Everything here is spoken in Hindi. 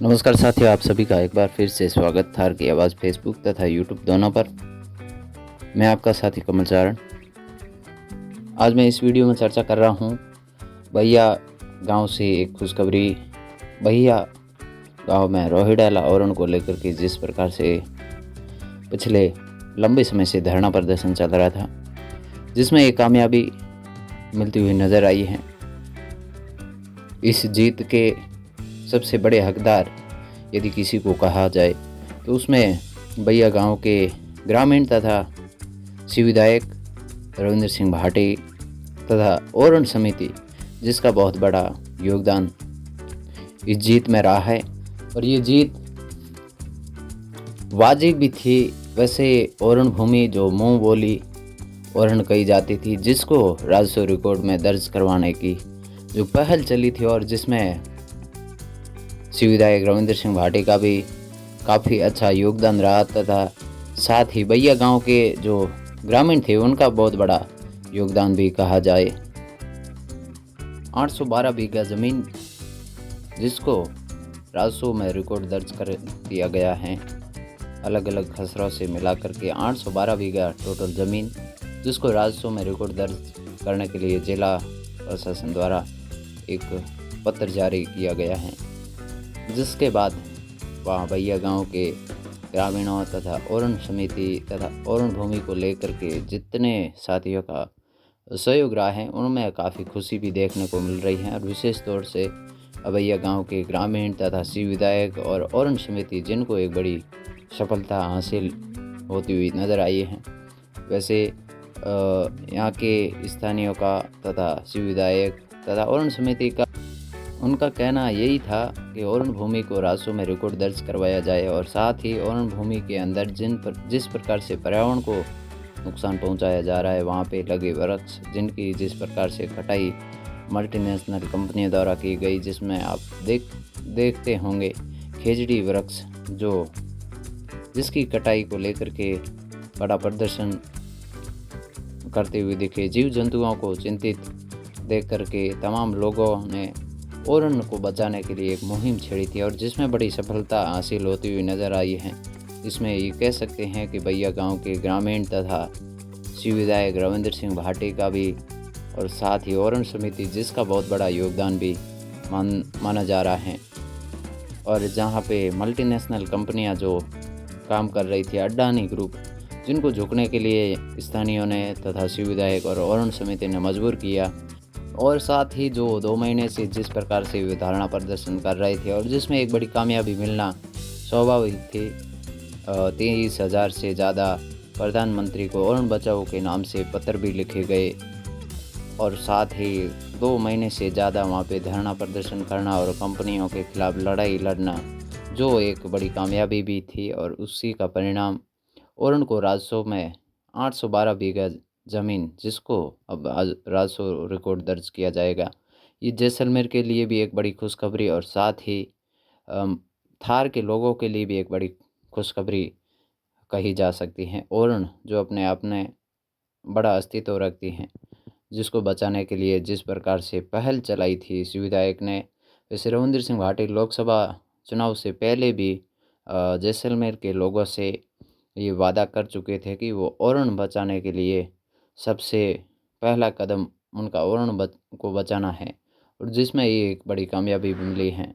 नमस्कार साथियों, आप सभी का एक बार फिर से स्वागत थार की आवाज़ फेसबुक तथा यूट्यूब दोनों पर। मैं आपका साथी कमल चारण। आज मैं इस वीडियो में चर्चा कर रहा हूँ बहिया गांव से एक खुशखबरी। बहिया गांव में रोही डाला ओरण को लेकर के जिस प्रकार से पिछले लंबे समय से धरना प्रदर्शन चल रहा था, जिसमें एक कामयाबी मिलती हुई नज़र आई है। इस जीत के सबसे बड़े हकदार यदि किसी को कहा जाए तो उसमें बहिया गांव के ग्रामीण तथा शिव विधायक रविंद्र सिंह भाटी तथा ओरण समिति, जिसका बहुत बड़ा योगदान इस जीत में रहा है। और ये जीत वाजिब भी थी। वैसे ओरण भूमि जो मुंह बोली ओरण कही जाती थी, जिसको राजस्व रिकॉर्ड में दर्ज करवाने की जो पहल चली थी और जिसमें शिव विधायक रविंद्र सिंह भाटी का भी काफ़ी अच्छा योगदान रहा तथा साथ ही बहिया गांव के जो ग्रामीण थे उनका बहुत बड़ा योगदान भी कहा जाए। 812 बीघा ज़मीन जिसको राजस्व में रिकॉर्ड दर्ज कर दिया गया है, अलग अलग खसरों से मिलाकर के 812 बीघा टोटल ज़मीन, जिसको राजस्व में रिकॉर्ड दर्ज करने के लिए जिला प्रशासन द्वारा एक पत्र जारी किया गया है। जिसके बाद वहाँ बहिया गांव के ग्रामीणों तथा ओरण समिति तथा ओरण भूमि को लेकर के जितने साथियों का सहयोग रहा है, उनमें काफ़ी खुशी भी देखने को मिल रही है। और विशेष तौर से बहिया गांव के ग्रामीण तथा शिव विधायक और ओरण समिति, जिनको एक बड़ी सफलता हासिल होती हुई नज़र आई है। वैसे यहाँ के स्थानीयों का तथा शिव विधायक तथा ओरण समिति का उनका कहना यही था कि ओरण भूमि को राजस्व में रिकॉर्ड दर्ज करवाया जाए और साथ ही ओरण भूमि के अंदर जिस प्रकार से पर्यावरण को नुकसान पहुंचाया जा रहा है, वहां पे लगे वृक्ष जिनकी जिस प्रकार से कटाई मल्टीनेशनल कंपनियों द्वारा की गई, जिसमें आप देखते होंगे खेजड़ी वृक्ष जिसकी कटाई को लेकर के बड़ा प्रदर्शन करते हुए दिखे। जीव जंतुओं को चिंतित देख करके तमाम लोगों ने ओरण को बचाने के लिए एक मुहिम छेड़ी थी और जिसमें बड़ी सफलता हासिल होती हुई नज़र आई है। इसमें ये कह सकते हैं कि बहिया गांव के ग्रामीण तथा शिव विधायक रविंद्र सिंह भाटी का भी और साथ ही ओरण समिति, जिसका बहुत बड़ा योगदान भी माना जा रहा है। और जहां पे मल्टीनेशनल कंपनियां जो काम कर रही थी, अडानी ग्रुप, जिनको झुकने के लिए स्थानीयों ने तथा शिव विधायक और ओरण समिति ने मजबूर किया। और साथ ही जो 2 महीने से जिस प्रकार से वे धरना प्रदर्शन कर रहे थे और जिसमें एक बड़ी कामयाबी मिलना स्वाभाविक थी। 23,000 से ज़्यादा प्रधानमंत्री को ओरण बचाओ के नाम से पत्र भी लिखे गए और साथ ही 2 महीने से ज़्यादा वहाँ पे धरना प्रदर्शन करना और कंपनियों के खिलाफ लड़ाई लड़ना, जो एक बड़ी कामयाबी भी थी। और उसी का परिणाम ओरण को राजस्व में 812 बीघा ज़मीन, जिसको अब राजस्व रिकॉर्ड दर्ज किया जाएगा। ये जैसलमेर के लिए भी एक बड़ी खुशखबरी और साथ ही थार के लोगों के लिए भी एक बड़ी खुशखबरी कही जा सकती है। ओरण जो अपने आप में बड़ा अस्तित्व रखती हैं, जिसको बचाने के लिए जिस प्रकार से पहल चलाई थी इस विधायक ने। वैसे रविंद्र सिंह भाटी लोकसभा चुनाव से पहले भी जैसलमेर के लोगों से ये वादा कर चुके थे कि वो ओरण बचाने के लिए सबसे पहला कदम उनका ओरण को बचाना है, और जिसमें ये एक बड़ी कामयाबी मिली है।